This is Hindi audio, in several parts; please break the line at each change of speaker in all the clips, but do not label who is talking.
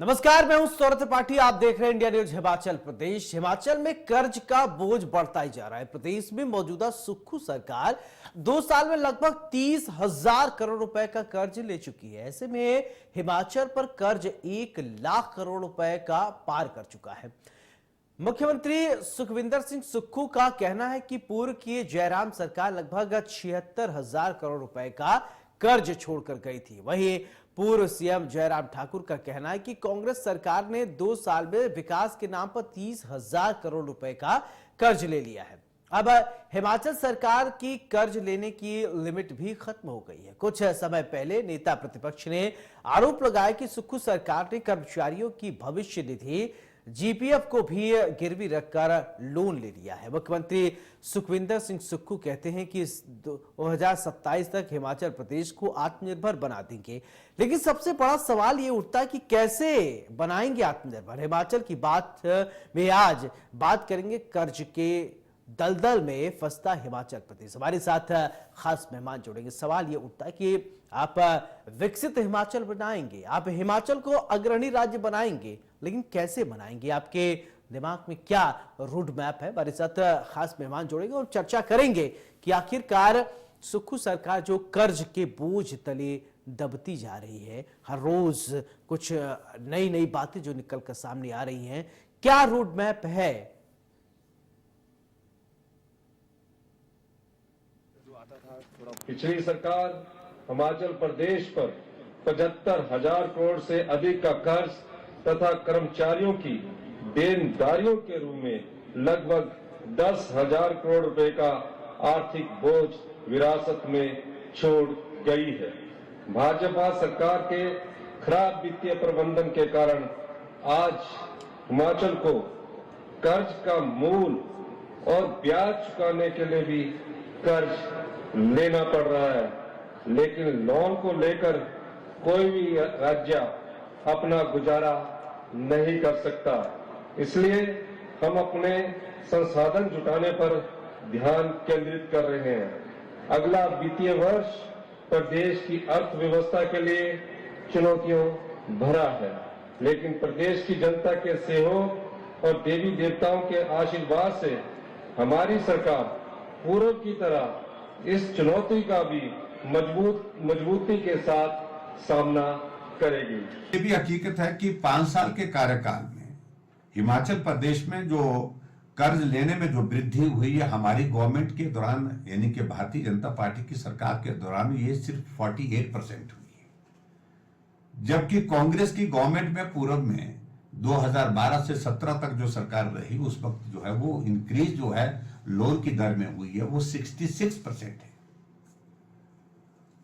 नमस्कार, मैं हूं सौरभ त्रिपाठी। आप देख रहे हैं इंडिया न्यूज हिमाचल प्रदेश। हिमाचल में कर्ज का बोझ बढ़ता ही जा रहा है। प्रदेश में मौजूदा सुक्खू सरकार 2 साल में लगभग 30,000 करोड़ रुपए का कर्ज ले चुकी है। ऐसे में हिमाचल पर कर्ज 1 लाख करोड़ रुपए का पार कर चुका है। मुख्यमंत्री सुखविंदर सिंह सुक्खू का कहना है कि पूर्व की जयराम सरकार लगभग 76,000 करोड़ रुपए का कर्ज छोड़कर गई थी। वहीं पूर्व सीएम जयराम ठाकुर का कहना है कि कांग्रेस सरकार ने 2 साल में विकास के नाम पर 30,000 करोड़ रुपए का कर्ज ले लिया है। अब हिमाचल सरकार की कर्ज लेने की लिमिट भी खत्म हो गई है। कुछ समय पहले नेता प्रतिपक्ष ने आरोप लगाया कि सुक्खू सरकार ने कर्मचारियों की भविष्य निधि जीपीएफ को भी गिरवी रखकर लोन ले लिया है। मुख्यमंत्री सुखविंदर सिंह सुक्खू कहते हैं कि 2027 तक हिमाचल प्रदेश को आत्मनिर्भर बना देंगे, लेकिन सबसे बड़ा सवाल ये उठता है कि कैसे बनाएंगे आत्मनिर्भर। हिमाचल की बात में आज बात करेंगे कर्ज के दलदल में फंसता हिमाचल प्रदेश। हमारे साथ खास मेहमान जुड़ेंगे। सवाल ये उठता है कि आप विकसित हिमाचल बनाएंगे, आप हिमाचल को अग्रणी राज्य बनाएंगे, लेकिन कैसे बनाएंगे? आपके दिमाग में क्या रोड मैप है? हमारे साथ खास मेहमान जुड़ेंगे और चर्चा करेंगे कि आखिरकार सुक्खू सरकार जो कर्ज के बोझ तले दबती जा रही है, हर रोज कुछ नई नई बातें जो निकल कर सामने आ रही हैं, क्या रोड मैप है?
पिछली सरकार हिमाचल प्रदेश पर 75,000 करोड़ से अधिक का कर्ज तथा कर्मचारियों की देनदारियों के रूप में लगभग 10,000 करोड़ रुपए का आर्थिक बोझ विरासत में छोड़ गई है। भाजपा सरकार के खराब वित्तीय प्रबंधन के कारण आज हिमाचल को कर्ज का मूल और ब्याज चुकाने के लिए भी कर्ज लेना पड़ रहा है, लेकिन लोन को लेकर कोई भी राज्य अपना गुजारा नहीं कर सकता। इसलिए हम अपने संसाधन जुटाने पर ध्यान केंद्रित कर रहे हैं। अगला वित्तीय वर्ष प्रदेश की अर्थव्यवस्था के लिए चुनौतियों भरा है, लेकिन प्रदेश की जनता के सहयोग और देवी देवताओं के आशीर्वाद से हमारी सरकार पूर्व की तरह इस चुनौती का भी मजबूती के साथ सामना करेगी।
ये भी हकीकत है कि 5 साल के कार्यकाल में हिमाचल प्रदेश में जो कर्ज लेने में जो वृद्धि हुई है हमारी गवर्नमेंट के दौरान, यानी कि भारतीय जनता पार्टी की सरकार के दौरान, ये सिर्फ 48% हुई है। जबकि कांग्रेस की गवर्नमेंट में पूर्व में 2012 से 17 तक जो सरकार रही, उस वक्त जो है वो इंक्रीज जो है लोन की दर में हुई है वो 66% है।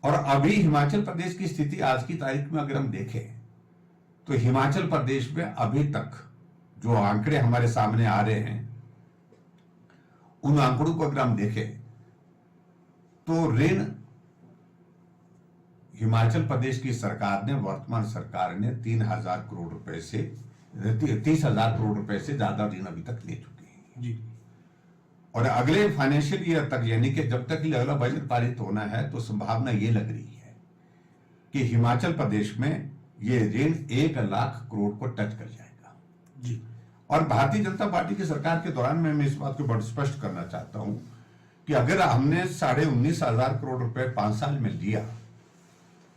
और अभी हिमाचल प्रदेश की स्थिति आज की तारीख में अगर हम देखें तो हिमाचल प्रदेश में अभी तक जो आंकड़े हमारे सामने आ रहे हैं, उन आंकड़ों को अगर हम देखें तो ऋण हिमाचल प्रदेश की सरकार ने, वर्तमान सरकार ने 3,000 करोड़ रुपए से 30,000 करोड़ रुपए से ज्यादा ऋण अभी तक ले चुके हैं जी। और अगले फाइनेंशियल ईयर तक, यानी कि जब तक अगला बजट पारित होना है, तो संभावना ये लग रही है कि हिमाचल प्रदेश में ये ऋण 1 लाख करोड़ को टच कर जाएगा जी। और भारतीय जनता पार्टी की सरकार के दौरान मैं इस बात को बड़ा स्पष्ट करना चाहता हूं कि अगर हमने 19,500 करोड़ रुपए 5 साल में लिया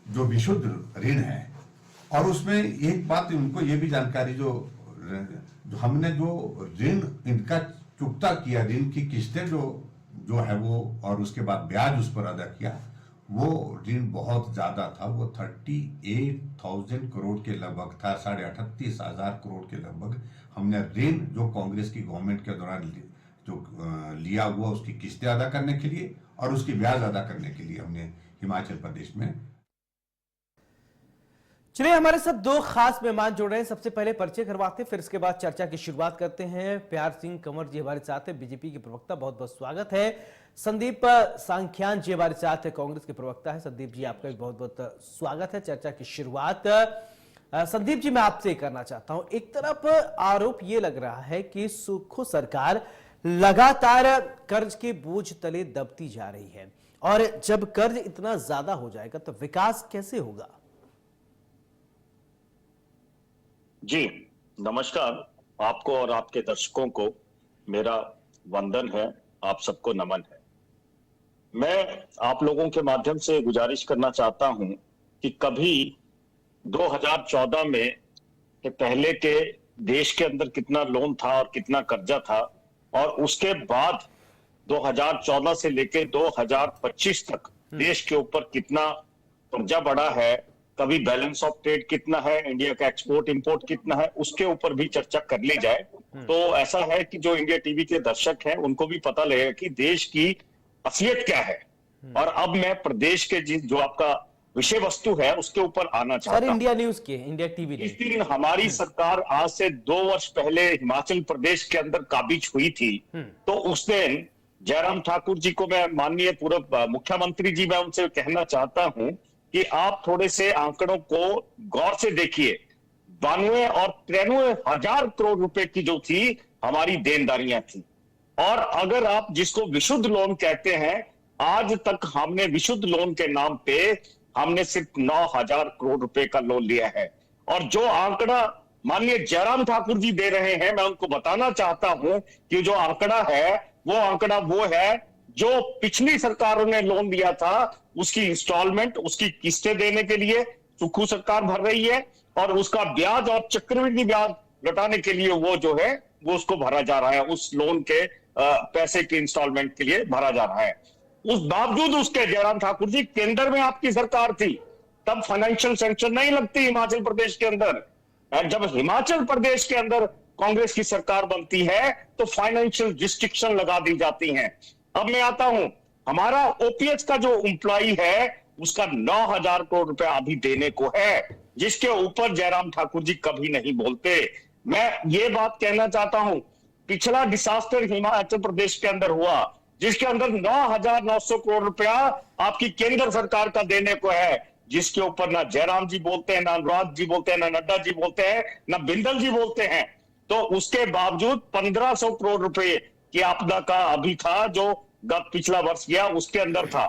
जो विशुद्ध ऋण है, और उसमें एक बात उनको ये भी जानकारी जो हमने जो ऋण इनका चुकता किया, ऋण की किस्तें जो है वो, और उसके बाद ब्याज उस पर अदा किया, वो ऋण बहुत ज्यादा था। वो 38,000 करोड़ के लगभग था, 38,500 करोड़ के लगभग हमने ऋण जो कांग्रेस की गवर्नमेंट के दौरान जो लिया हुआ उसकी किस्तें अदा करने के लिए और उसकी ब्याज अदा करने के लिए हमने हिमाचल प्रदेश में।
चलिए, हमारे साथ 2 खास मेहमान जुड़ रहे हैं। सबसे पहले परिचय करवाते हैं, फिर इसके बाद चर्चा की शुरुआत करते हैं। प्यार सिंह कंवर जी हमारे साथ है, बीजेपी के प्रवक्ता, बहुत बहुत स्वागत है। संदीप सांख्यान जी हमारे साथ है, कांग्रेस के प्रवक्ता है। संदीप जी, आपका भी बहुत बहुत स्वागत है। चर्चा की शुरुआत संदीप जी मैं आपसे करना चाहता हूं। एक तरफ आरोप ये लग रहा है कि सुक्खू सरकार लगातार कर्ज के बोझ तले दबती जा रही है, और जब कर्ज इतना ज्यादा हो जाएगा तो विकास कैसे होगा?
जी, नमस्कार। आपको और आपके दर्शकों को मेरा वंदन है, आप सबको नमन है। मैं आप लोगों के माध्यम से गुजारिश करना चाहता हूं कि कभी 2014 में के पहले के देश के अंदर कितना लोन था और कितना कर्जा था, और उसके बाद 2014 से लेके 2025 तक देश के ऊपर कितना कर्जा बढ़ा है, कभी बैलेंस ऑफ ट्रेड कितना है, इंडिया का एक्सपोर्ट इंपोर्ट कितना है, उसके ऊपर भी चर्चा कर ली जाए तो ऐसा है कि जो इंडिया टीवी के दर्शक हैं उनको भी पता लगेगा कि देश की असलियत क्या है। और अब मैं प्रदेश के जो आपका विषय वस्तु है उसके ऊपर आना
सर
चाहता हूं।
इंडिया न्यूज की, इंडिया टीवी
इस दिन हमारी सरकार आज से 2 वर्ष पहले हिमाचल प्रदेश के अंदर काबिज हुई थी, तो उस दिन जयराम ठाकुर जी को, मैं माननीय पूर्व मुख्यमंत्री जी, मैं उनसे कहना चाहता हूं कि आप थोड़े से आंकड़ों को गौर से देखिए। 92 और 93 हजार करोड़ रुपए की जो थी हमारी देनदारियां थी, और अगर आप जिसको विशुद्ध लोन कहते हैं, आज तक हमने विशुद्ध लोन के नाम पे हमने सिर्फ 9,000 करोड़ रुपए का लोन लिया है। और जो आंकड़ा माननीय जयराम ठाकुर जी दे रहे हैं, मैं उनको बताना चाहता हूं कि जो आंकड़ा है वो है जो पिछली सरकारों ने लोन दिया था, उसकी इंस्टॉलमेंट, उसकी किस्तें देने के लिए सुक्खू सरकार भर रही है, और उसका ब्याज और चक्रवृद्धि ब्याज लौटाने के लिए वो जो है वो उसको भरा जा रहा है, उस लोन के पैसे के इंस्टॉलमेंट के लिए भरा जा रहा है। उस बावजूद उसके जयराम ठाकुर जी, केंद्र में आपकी सरकार थी, तब फाइनेंशियल सैंक्शन नहीं लगती हिमाचल प्रदेश के अंदर। जब हिमाचल प्रदेश के अंदर कांग्रेस की सरकार बनती है तो फाइनेंशियल रिस्ट्रिक्शन लगा दी जाती हैं। अब मैं आता हूं, हमारा ओपीएस का जो एम्प्लॉई है उसका 9,000 करोड़ रुपए अभी देने को है, जिसके ऊपर जयराम ठाकुर जी कभी नहीं बोलते। मैं ये बात कहना चाहता हूं, पिछला डिसास्टर हिमाचल प्रदेश के अंदर हुआ, जिसके अंदर 9,900 करोड़ रुपया आपकी केंद्र सरकार का देने को है, जिसके ऊपर ना जयराम जी बोलते हैं, ना अनुराग जी बोलते हैं, ना नड्डा जी बोलते हैं, ना बिंदल जी बोलते हैं। तो उसके बावजूद 1,500 करोड़ रुपए की आपदा का अभी था, जो पिछला वर्ष गया उसके अंदर था।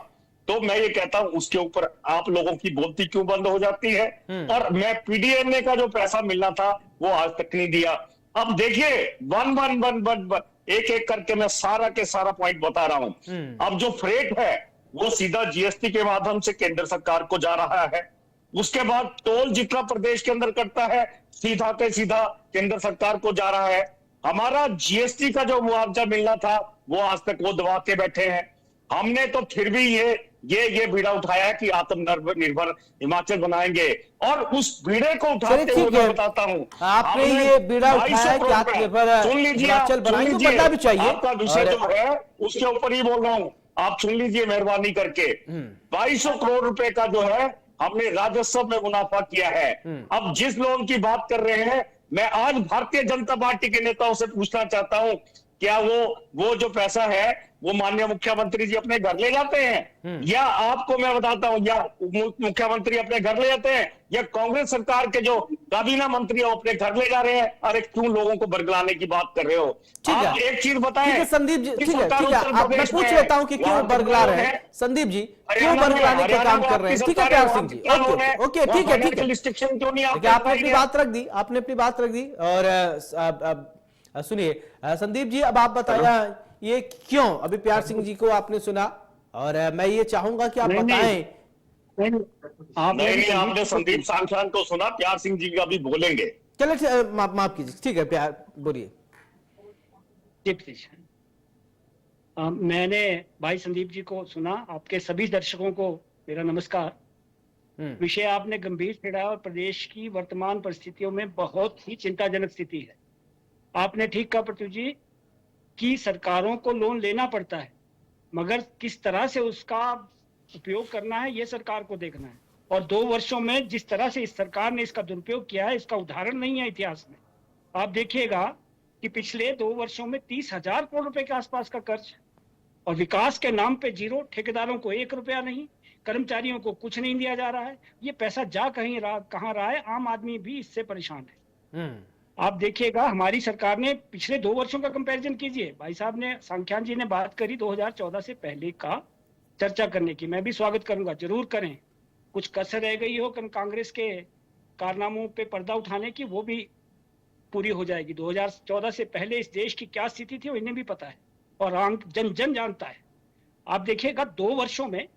तो मैं ये कहता हूं उसके ऊपर आप लोगों की बोलती क्यों बंद हो जाती है। और मैं पीडीएमए का जो पैसा मिलना था वो आज तक नहीं दिया। अब देखिए, वन एक एक करके मैं सारा के सारा पॉइंट बता रहा हूं। अब जो फ्रेट है वो सीधा जीएसटी के माध्यम से केंद्र सरकार को जा रहा है। उसके बाद टोल जितना प्रदेश के अंदर कटता है सीधा के सीधा केंद्र सरकार को जा रहा है। हमारा जीएसटी का जो मुआवजा मिलना था वो आज तक वो दबा के बैठे हैं। हमने तो फिर भी ये बीड़ा उठाया है कि आत्मनिर्भर हिमाचल बनाएंगे, और उस बीड़े को उठाते हुए मैं बताता हूं,
आपने ये बीड़ा उठाया कि आत्मनिर्भर हिमाचल बनाएंगे, तो बनना भी चाहिए।
आपका विषय जो है उसके ऊपर ही बोल रहा हूं, आप सुन लीजिए मेहरबानी करके। 2,200 करोड़ रुपए का जो है हमने राजस्व में मुनाफा किया है। अब जिस लोन की बात कर रहे हैं, मैं आज भारतीय जनता पार्टी के नेताओं से पूछना चाहता हूं, क्या वो जो पैसा है वो माननीय मुख्यमंत्री जी अपने घर ले जाते हैं, या आपको मैं बताता हूं, या मुख्यमंत्री अपने घर ले जाते हैं, या कांग्रेस सरकार के जो काबीना मंत्री है अपने घर ले जा रहे हैं? अरे क्यों लोगों को बरगलाने की बात कर रहे हो? आप एक चीज बताएं।
संदीप जी, ठीक है, आप मैं पूछ लेता हूं कि क्यों बरगला रहे हैं संदीप जी, क्यों बरगलाने का काम कर रहे हैं? ठीक है प्यार सिंह जी, ओके ठीक है।
रिस्ट्रिक्शन क्यों नहीं?
आपने अपनी बात रख दी, आपने अपनी बात रख दी। और सुनिए संदीप जी, अब आप बताइए ये क्यों? अभी प्यार सिंह जी को आपने सुना, और मैं ये चाहूंगा कि आप बताएं।
नहीं, आपने संदीप सांख्यान को सुना, प्यार सिंह जी का भी बोलेंगे।
चलिए माफ कीजिए, ठीक है प्यार, बोलिए।
मैंने भाई संदीप जी को सुना, आपके सभी दर्शकों को मेरा नमस्कार। विषय आपने गंभीर छेड़ा और प्रदेश की वर्तमान परिस्थितियों में बहुत ही चिंताजनक स्थिति है। आपने ठीक कहा प्रत्युष जी कि सरकारों को लोन लेना पड़ता है, मगर किस तरह से उसका उपयोग करना है ये सरकार को देखना है। और 2 वर्षों में जिस तरह से इस सरकार ने इसका दुरुपयोग किया है, इसका उदाहरण नहीं है इतिहास में। आप देखिएगा कि पिछले 2 वर्षों में 30,000 करोड़ रुपए के आसपास का कर्ज, और विकास के नाम पे जीरो, ठेकेदारों को 1 रुपया नहीं, कर्मचारियों को कुछ नहीं दिया जा रहा है। ये पैसा जा कहां रहा है, आम आदमी भी इससे परेशान है। आप देखिएगा हमारी सरकार ने पिछले 2 वर्षों का कंपैरिजन कीजिए। भाई साहब ने, सांख्यान जी ने बात करी 2014 से पहले का चर्चा करने की, मैं भी स्वागत करूंगा, जरूर करें। कुछ कसर रह गई हो कांग्रेस के कारनामों पे पर्दा उठाने की, वो भी पूरी हो जाएगी। 2014 से पहले इस देश की क्या स्थिति थी वो इन्हें भी पता है और आम जन जन जानता है। आप देखिएगा 2 वर्षों में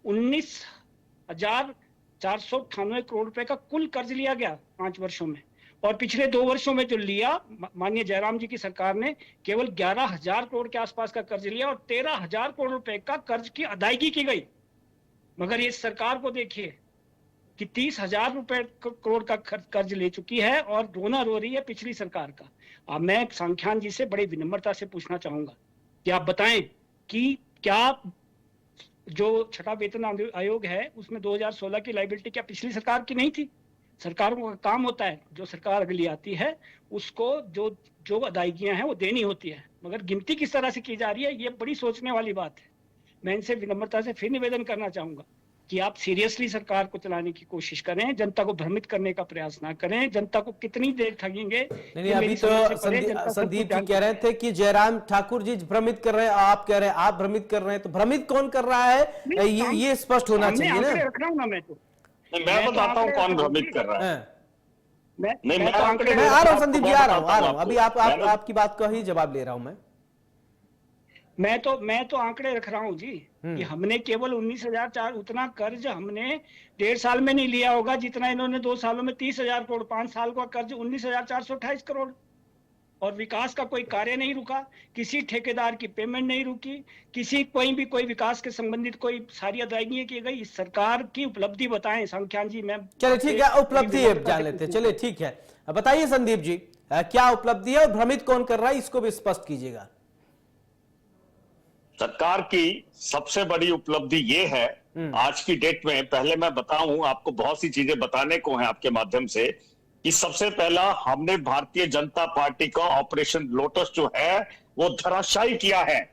19,498 करोड़ रुपए का कुल कर्ज लिया गया 5 वर्षों में, और पिछले 2 वर्षों में जो लिया माननीय जयराम जी की सरकार ने केवल 11,000 करोड़ के आसपास का कर्ज लिया और 13,000 करोड़ रुपए का कर्ज की अदायगी की गई। मगर ये सरकार को देखिए कि 30,000 रुपए करोड़ का कर्ज ले चुकी है और रोना रो रही है पिछली सरकार का। अब मैं संख्यान जी से बड़ी विनम्रता से पूछना चाहूंगा कि आप बताएं कि क्या जो छठा वेतन आयोग है उसमें 2016 की लायबिलिटी क्या पिछली सरकार की नहीं थी? सरकारों का काम होता है जो सरकार अगली आती है उसको जो अदायगियां हैं वो देनी होती है, मगर गिनती किस तरह से की जा रही है ये बड़ी सोचने वाली बात है। मैं इनसे विनम्रता से फिर निवेदन करना चाहूंगा कि आप सीरियसली सरकार को चलाने की कोशिश करें, जनता को भ्रमित करने का प्रयास ना करें। जनता को कितनी देर ठगेंगे?
नहीं, अभी तो संदीप जी कह रहे थे कि जयराम ठाकुर जी भ्रमित कर रहे हैं, आप कह रहे हैं आप भ्रमित कर रहे हैं, तो भ्रमित कौन कर रहा है ये स्पष्ट होना चाहिए ना।
रख रहा हूं ना
मैं बताता हूं कौन भ्रमित कर रहा है।
मैं
आ रहा हूं संदीप जी, आ रहा हूं अभी आपकी बात का ही जवाब ले रहा हूं मैं
तो आंकड़े रख रहा हूं जी कि हमने केवल 19,004 उतना कर्ज हमने 1.5 साल में नहीं लिया होगा जितना इन्होंने 2 सालों में 30,000 करोड़, 5 साल का कर्ज 19,428 करोड़। और विकास का कोई कार्य नहीं रुका, किसी ठेकेदार की पेमेंट नहीं रुकी, कोई विकास के संबंधित कोई सारी अदायगियां की गई। इस सरकार की उपलब्धि बताएं संख्यान जी। मैं
चलिए ठीक है, उपलब्धि जान लेते हैं। चलिए ठीक है, बताइए संदीप जी क्या उपलब्धि है और भ्रमित कौन कर रहा है इसको भी स्पष्ट कीजिएगा।
सरकार की सबसे बड़ी उपलब्धि ये है आज की डेट में, पहले मैं बताऊं आपको, बहुत सी चीजें बताने को है आपके माध्यम से, कि सबसे पहला हमने भारतीय जनता पार्टी का ऑपरेशन लोटस जो है वो धराशायी किया है।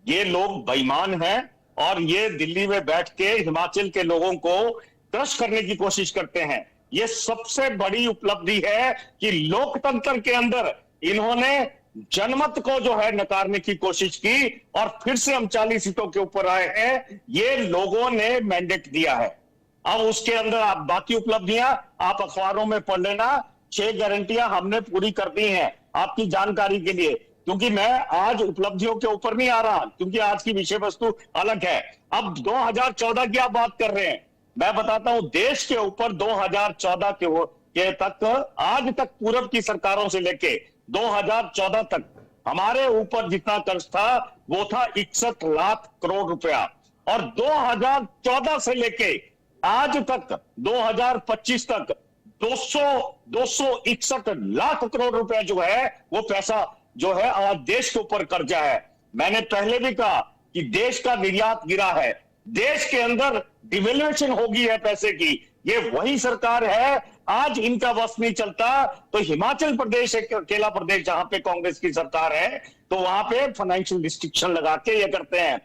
ये लोग बेईमान हैं और ये दिल्ली में बैठ के हिमाचल के लोगों को क्रश करने की कोशिश करते हैं। ये सबसे बड़ी उपलब्धि है कि लोकतंत्र के अंदर इन्होंने जनमत को जो है नकारने की कोशिश की और फिर से हम 40 सीटों के ऊपर आए हैं। ये लोगों ने मैंडेट दिया है। अब उसके अंदर आप बाकी उपलब्धियां आप अखबारों में पढ़ लेना। 6 गारंटियां हमने पूरी कर दी हैं आपकी जानकारी के लिए, क्योंकि मैं आज उपलब्धियों के ऊपर नहीं आ रहा, क्योंकि आज की विषय वस्तु अलग है। अब 2014 की आप बात कर रहे हैं, मैं बताता हूं देश के ऊपर 2014 के तक आज तक पूर्व की सरकारों से लेके 2014 तक हमारे ऊपर जितना कर्ज था वो था 61 लाख करोड़ रुपया, और 2014 से लेके आज तक 2025 तक 261 लाख करोड़ रुपया जो है वो पैसा जो है आज देश के ऊपर कर्जा है। मैंने पहले भी कहा कि देश का निर्यात गिरा है, देश के अंदर डिवेल्यूएशन हो गई है पैसे की। ये वही सरकार है, आज इनका बस नहीं चलता तो हिमाचल प्रदेश एक अकेला प्रदेश जहां पे कांग्रेस की सरकार है तो वहां पे फाइनेंशियल रिस्ट्रिक्शन लगा के ये करते हैं।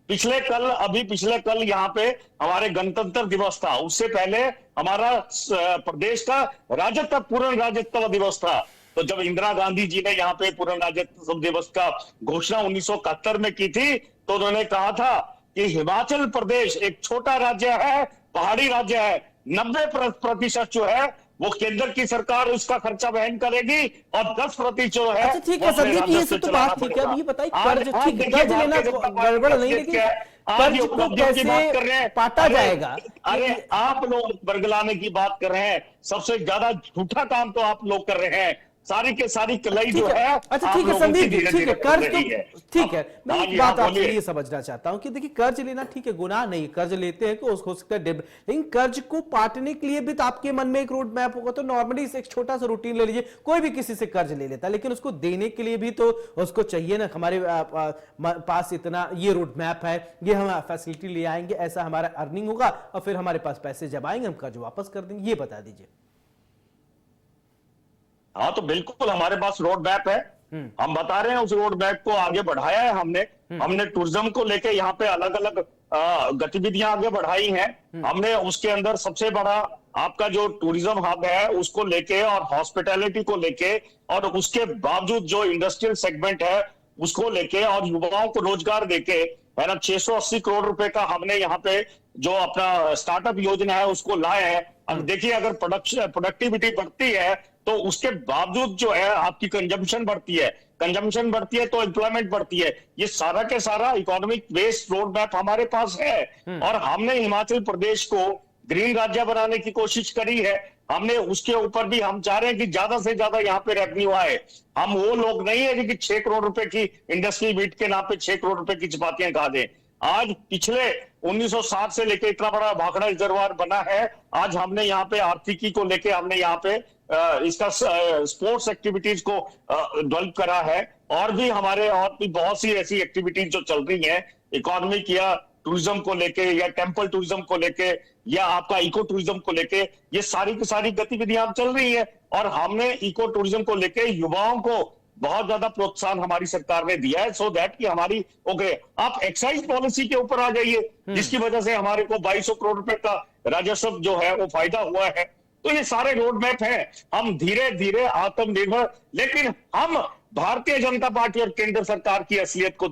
पिछले कल यहाँ पे हमारे गणतंत्र दिवस था, उससे पहले हमारा प्रदेश का पूर्ण राज्यत्व दिवस था। तो जब इंदिरा गांधी जी ने यहाँ पे पूर्ण राज्यत्व दिवस का घोषणा 1971 में की थी तो उन्होंने कहा था कि हिमाचल प्रदेश एक छोटा राज्य है, पहाड़ी राज्य है, 90% जो है वो केंद्र की सरकार उसका खर्चा वहन करेगी और 10% जो है।
अच्छा ठीक है संदीप, ये सब तो बात ठीक है। अब ये बताइए कर्ज ठीक है, कर्ज लेना गड़बड़ नहीं, लेकिन कर्ज को कैसे पाटा जाएगा?
अरे आप लोग बरगलाने की बात कर रहे हैं, सबसे ज्यादा झूठा काम तो आप लोग कर रहे हैं। सारी के सारी कलाई जो है।
अच्छा ठीक है संदीप जी, ठीक है कर्ज तो ठीक है, मैं एक बात आपसे ये समझना चाहता हूं कि देखिए कर्ज लेना ठीक है, गुनाह नहीं, कर्ज लेते हैं कि हो सकता है, लेकिन कर्ज को पाटने के लिए भी तो आपके मन में एक रोड मैप होगा। तो नॉर्मली एक छोटा सा रूटीन ले लीजिए, कोई भी किसी से कर्ज ले लेता है, लेकिन उसको देने के लिए भी तो उसको चाहिए ना, हमारे पास इतना ये रोड मैप है, ये हम फैसिलिटी ले आएंगे, ऐसा हमारा अर्निंग होगा और फिर हमारे पास पैसे जब आएंगे हम कर्ज वापस कर देंगे, ये बता दीजिए।
हाँ तो बिल्कुल हमारे पास रोड मैप है, हम बता रहे हैं, उस रोड मैप को आगे बढ़ाया है हमने टूरिज्म को लेके यहाँ पे अलग अलग गतिविधियां आगे बढ़ाई हैं। हमने उसके अंदर सबसे बड़ा आपका जो टूरिज्म हब है उसको लेके और हॉस्पिटैलिटी को लेके, और उसके बावजूद जो इंडस्ट्रियल सेगमेंट है उसको लेके और युवाओं को रोजगार देके, है ना, 680 करोड़ रुपए का हमने यहाँ पे जो अपना स्टार्टअप योजना है उसको लाए हैं। अब देखिए, अगर प्रोडक्टिविटी बढ़ती है तो उसके बावजूद जो है आपकी कंजम्पशन बढ़ती है, कंजम्पशन बढ़ती है तो एम्प्लॉयमेंट बढ़ती है। ये सारा के सारा इकोनॉमिक बेस्ड रोड मैप हमारे पास है और हमने हिमाचल प्रदेश को ग्रीन राज्य बनाने की कोशिश करी है। हमने उसके ऊपर भी हम चाह रहे हैं कि ज्यादा से ज्यादा यहाँ पे रेवेन्यू आए। हम वो लोग नहीं है कि 6 करोड़ रुपए की इंडस्ट्री मीट के नाम पे 6 करोड़ रुपए की चपातियां खा दें। आज पिछले 1960 से लेके इतना बड़ा भाखड़ा रिजर्वायर बना है। आज हमने यहाँ पे आर्थिकी को लेके हमने यहाँ पे इसका स्पोर्ट्स एक्टिविटीज को डेवलप करा है और भी हमारे और भी बहुत सी ऐसी एक्टिविटीज जो चल रही हैं इकोनॉमिक या टूरिज्म को लेके या टेम्पल टूरिज्म को लेके या आपका इको टूरिज्म को लेके, ये सारी की सारी गतिविधियां चल रही है और हमने इको टूरिज्म को लेके युवाओं को बहुत ज्यादा प्रोत्साहन हमारी सरकार ने दिया है, सो दैट कि हमारी ओके। आप एक्साइज पॉलिसी के ऊपर आ जाइए जिसकी वजह से हमारे को 2200 करोड़ रुपए का राजस्व जो है वो फायदा हुआ है। तो ये सारे रोड मैप है। हम धीरे धीरे आत्मनिर्भर, लेकिन हम भारतीय जनता पार्टी और केंद्र सरकार की असलियत को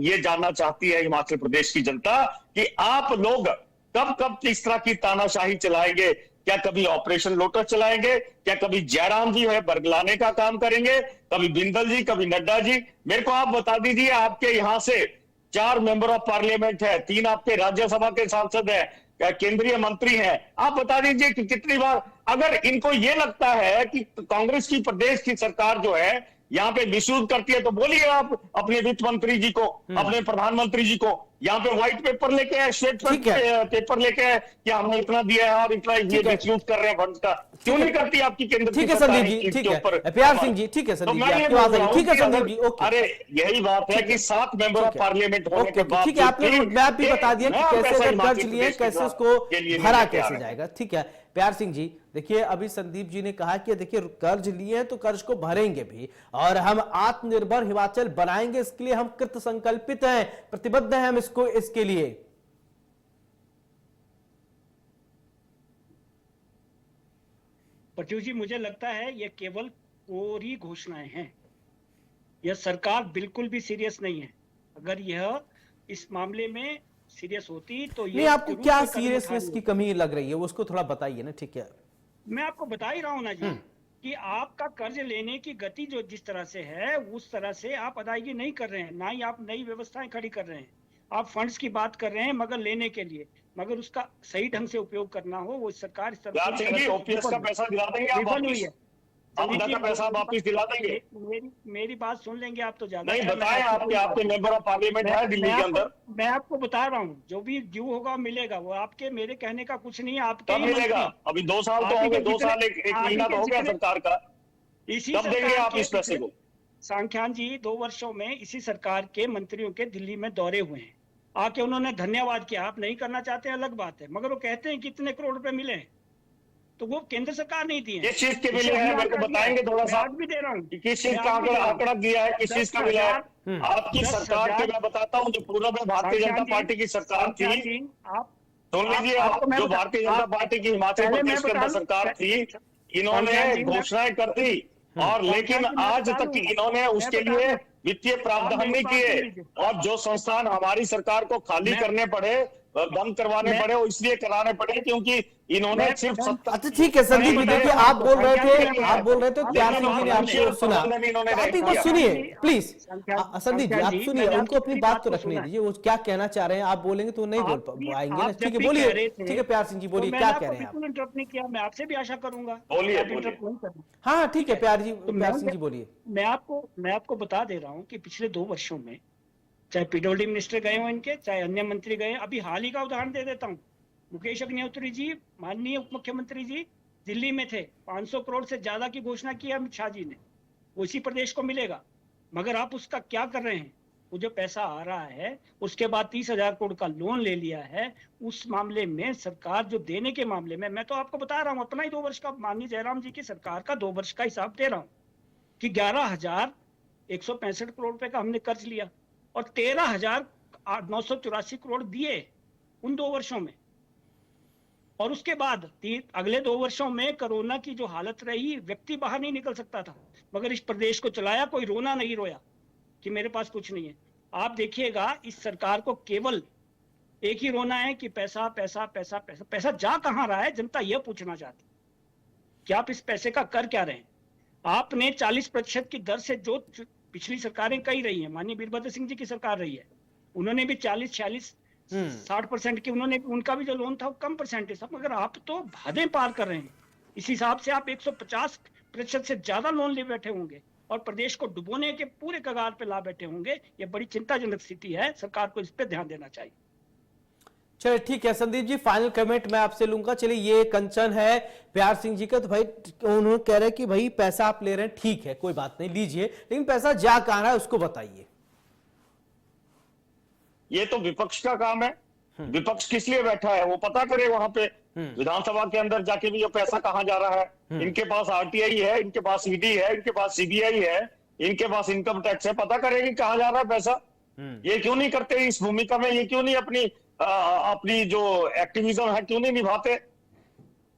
ये जानना चाहती है हिमाचल प्रदेश की जनता कि आप लोग कब कब किस तरह की तानाशाही चलाएंगे। क्या कभी ऑपरेशन लोटस चलाएंगे? क्या कभी जयराम जी है बरगलाने का काम करेंगे? कभी बिंदल जी, कभी नड्डा जी? मेरे को आप बता दीजिए, आपके यहां से 4 मेंबर ऑफ पार्लियामेंट है, 3 आपके राज्यसभा के सांसद है, केंद्रीय मंत्री हैं। आप बता दीजिए कि कितनी बार, अगर इनको ये लगता है कि कांग्रेस की प्रदेश की सरकार जो है यहाँ पे मिसयूज करती है तो बोलिए आप अपने वित्त मंत्री जी को, अपने प्रधानमंत्री जी को, यहाँ पे व्हाइट पेपर लेके आए, स्टेट पेपर लेके आए कि हमने इतना दिया है और इतना ये मिसयूज कर रहे हैं फंड का। क्यों नहीं करती आपकी केंद्र की
ठीक है
सरकार
संदीप जी, ठीक है प्यार सिंह जी, ठीक है
तो
संदीप
मैं
जी,
ये
आपकी
बोल
बात
रहा
है,
हूं
ठीक है
कि
संदीप
अगर-
जी, ओके।
अरे यही बात है कि 7 मेंबर ऑफ पार्लियामेंट होने के बाद
ठीक है, आपने रोड मैप भी बता दिया कि कैसे अगर कर्ज लिए कैसे उसको भरा कैसे जाएगा। ठीक है प्यार सिंह जी, देखिए अभी संदीप जी ने कहा कि देखिए कर्ज लिए हैं तो कर्ज को भरेंगे भी और हम आत्मनिर्भर हिमाचल बनाएंगे, इसके लिए हम कृत संकल्पित हैं, प्रतिबद्ध हैं हम इसको, इसके लिए।
प्रत्युष जी, मुझे लगता है ये केवल कोरी घोषणाएं हैं। यह सरकार बिल्कुल भी सीरियस नहीं है। अगर यह इस मामले में सीरियस होती तो
नहीं, आपको क्या सीरियसनेस की कमी लग रही है वो उसको थोड़ा बताइए ना। ठीक है,
मैं आपको बता ही रहा हूं ना जी कि आपका कर्ज लेने की गति जो जिस तरह से है उस तरह से आप अदायगी नहीं कर रहे हैं, ना ही आप नई व्यवस्थाएं खड़ी कर रहे हैं। आप फंड्स की बात कर रहे हैं मगर लेने के लिए, मगर उसका सही ढंग से उपयोग करना हो वो सरकार इस तरह
ओपीएस का पैसा दिला देंगे आप वापस? आमदा का पैसा वापस दिला देंगे?
मेरी बात सुन लेंगे आप तो ज्यादा
नहीं बताएं, आपके मेंबर ऑफ पार्लियामेंट है दिल्ली के अंदर।
मैं आपको बता रहा हूँ जो भी ड्यू होगा मिलेगा, वो आपके मेरे कहने का कुछ नहीं है। आपके
कब मिलेगा? अभी 2 साल तो हो गए, 2 साल एक महीना तो हो गया सरकार का।
इसी
कब देंगे आप इस पैसे को?
सांख्यान जी 2 वर्षों में इसी सरकार के मंत्रियों के दिल्ली में दौरे हुए हैं, आके उन्होंने धन्यवाद किया। आप नहीं करना चाहते अलग बात है, मगर वो कहते हैं कितने करोड़ रुपए मिले तो वो केंद्र सरकार नहीं दी है।
किस चीज के मिले हैं मेरे को बताएंगे थोड़ा सा?
भी दे रहा हूँ
किस चीज का आंकड़ा दिया है, किस चीज का मिला है? आपकी सरकार के मैं बताता हूँ, जो पूर्व में भारतीय जनता पार्टी की सरकार थी,
आप
सुन लीजिए आप, जो भारतीय जनता पार्टी की हिमाचल प्रदेश के अंदर सरकार थी, इन्होंने घोषणाएं कर दी और लेकिन आज तक इन्होंने उसके लिए वित्तीय प्रावधान नहीं किए और जो संस्थान हमारी सरकार को खाली करने पड़े, बंद करवाने पड़े, वो इसलिए कराने पड़े क्योंकि इन्होंने सिर्फ
अच्छा ठीक है संदीप जी, देखिए आप बोल रहे थे प्यार सिंह जी ने आपको सुना, आप एक बार सुनिए प्लीज। संदीप जी आप सुनिए, उनको अपनी बात तो रखने दीजिए, वो क्या कहना चाह रहे हैं आप बोलेंगे तो नहीं बोल पाएंगे ना। ठीक है बोलिए, ठीक है प्यार सिंह जी बोलिए, क्या कह रहे हैं आप?
बिल्कुल इंटरप्ट नहीं किया, मैं आपसे भी आशा करूंगा।
बोलिए।
हाँ ठीक है प्यार सिंह जी बोलिए।
मैं आपको बता दे रहा हूँ कि पिछले 2 वर्षों में चाहे पीडब्ल्यूडी मिनिस्टर गए हो इनके, चाहे अन्य मंत्री गए, अभी हाल ही का उदाहरण दे देता हूँ। मुकेश अग्निहोत्री जी, माननीय उप मुख्यमंत्री जी दिल्ली में थे, 500 करोड़ से ज्यादा की घोषणा की अमित शाह जी ने, वो इसी प्रदेश को मिलेगा। मगर आप उसका क्या कर रहे हैं? वो जो पैसा आ रहा है उसके बाद 30,000 करोड़ का लोन ले लिया है। उस मामले में सरकार जो देने के मामले में, मैं तो आपको बता रहा हूँ अपना ही 2 वर्ष का, माननीय जयराम जी की सरकार का 2 वर्ष का हिसाब दे रहा हूँ कि 11,165 करोड़ रुपए का हमने कर्ज लिया और 13,984 करोड़ दिए उन 2 वर्षों में। और उसके बाद अगले 2 वर्षों में कोरोना की जो हालत रही, व्यक्ति बाहर नहीं निकल सकता था, मगर इस प्रदेश को चलाया, कोई रोना नहीं रोया। कि मेरे पास कुछ नहीं है। आप देखिएगा इस सरकार को केवल एक ही रोना है कि पैसा पैसा पैसा पैसा। पैसा जा कहां रहा है, जनता यह पूछना चाहती है कि आप इस पैसे का कर क्या रहे हैं। आपने 40% की दर से जो पिछली सरकारें कही रही हैं, माननीय वीरभद्र सिंह जी की सरकार रही है, उन्होंने भी 40, 46, 60% की उन्होंने, उनका भी जो लोन था वो कम परसेंटेज था। मगर आप तो हदें पार कर रहे हैं। इस हिसाब से आप 150% से ज्यादा लोन ले बैठे होंगे और प्रदेश को डुबोने के पूरे कगार पे ला बैठे होंगे। ये बड़ी चिंताजनक स्थिति है, सरकार को इस पे ध्यान देना चाहिए।
चलिए ठीक है संदीप जी, फाइनल कमेंट मैं आपसे लूंगा। चलिए ये कंचन है प्यार सिंह जी का, तो भाई उन्होंने कह रहे हैं कि भाई पैसा आप ले रहे हैं, ठीक है कोई बात नहीं लीजिए, लेकिन पैसा जा कहां रहा है उसको बताइए।
ये तो विपक्ष का काम है। विपक्ष किस लिए बैठा है वो पता करे वहां पे विधानसभा के अंदर जाके भी ये पैसा कहां जा रहा है। इनके पास आरटीआई है, इनके पास ईडी है, इनके पास सीबीआई है, इनके पास इनकम टैक्स है, पता करेगी कहां जा रहा है पैसा। ये क्यों नहीं करते इस भूमिका में, ये क्यों नहीं अपनी जो एक्टिविज्म है क्यों नहीं निभाते।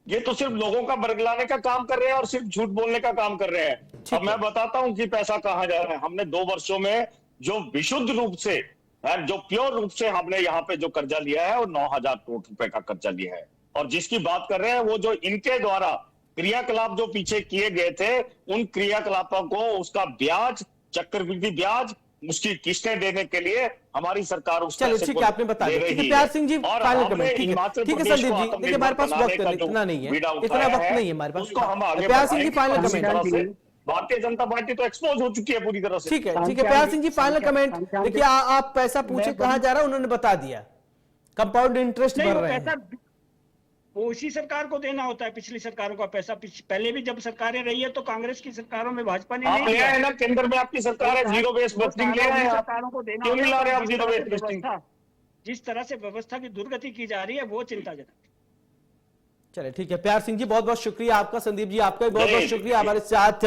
ये तो सिर्फ लोगों का बरगलाने का काम कर रहे हैं और सिर्फ झूठ बोलने का काम कर रहे हैं। अब मैं बताता हूं कि पैसा कहां जा रहा है। हमने 2 वर्षों में जो विशुद्ध रूप से, जो प्योर रूप से हमने यहाँ पे जो कर्जा लिया है वो 9,000 करोड़ रुपए का कर्जा लिया है। और जिसकी बात कर रहे हैं वो जो इनके द्वारा क्रियाकलाप जो पीछे किए गए थे, उन क्रियाकलापों को उसका ब्याज, चक्रवृद्धि ब्याज, उसकी किस्तें देने के लिए हमारी सरकार उस पैसे
ठीक
को
है, आपने बता दिया। ठीक है प्यार सिंह जी, फाइनल कमेंट। ठीक है संदीप जी, देखिए हमारे पास वक्त इतना नहीं है, इतना वक्त नहीं है हमारे पास। प्यार Singh ji final comment.
Bharatiya Janata party तो एक्सपोज हो चुकी है पूरी तरह से।
ठीक है प्यार सिंह जी फाइनल कमेंट। देखिए आप पैसा पूछे कहां जा रहा है, उन्होंने बता दिया कंपाउंड इंटरेस्ट भर रहे हैं।
वो उसी सरकार को देना होता है, पिछली सरकारों का पैसा। पहले भी जब सरकारें रही है तो कांग्रेस की सरकारों में भाजपा ने नहीं
दिया है ना। केंद्र में आपकी सरकार है, जीरो बेस बजटिंग ले रहे हैं,
सरकारों को देना।
क्यों नहीं ला रहे आप जीरो बेस बजटिंग?
जिस तरह से व्यवस्था की दुर्गति की जा रही है वो चिंताजनक।
चलिए ठीक है प्यार सिंह जी, बहुत बहुत शुक्रिया आपका। संदीप जी आपका भी बहुत बहुत शुक्रिया हमारे साथ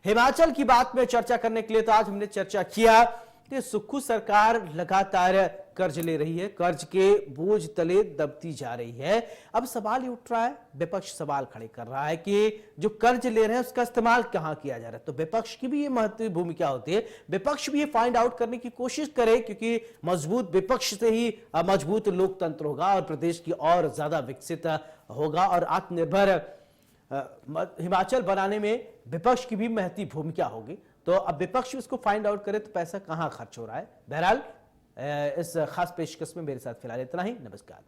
हिमाचल की बात में चर्चा करने के लिए। तो आज हमने चर्चा किया कि सुक्खू सरकार लगातार कर्ज ले रही है, कर्ज के बोझ तले दबती जा रही है। अब सवाल ये उठ रहा है, विपक्ष सवाल खड़े कर रहा है कि जो कर्ज ले रहे हैं उसका इस्तेमाल कहां किया जा रहा है। तो विपक्ष की भी ये महत्वपूर्ण भूमिका होती है, विपक्ष भी ये फाइंड आउट करने की कोशिश करे, क्योंकि मजबूत विपक्ष से ही मजबूत लोकतंत्र होगा और प्रदेश की और ज्यादा विकसित होगा और आत्मनिर्भर हिमाचल बनाने में विपक्ष की भी महत्वपूर्ण भूमिका होगी। तो अब विपक्ष इसको फाइंड आउट करे तो पैसा कहां खर्च हो रहा है। बहरहाल इस खास पेशकश में मेरे साथ फिलहाल इतना ही। नमस्कार।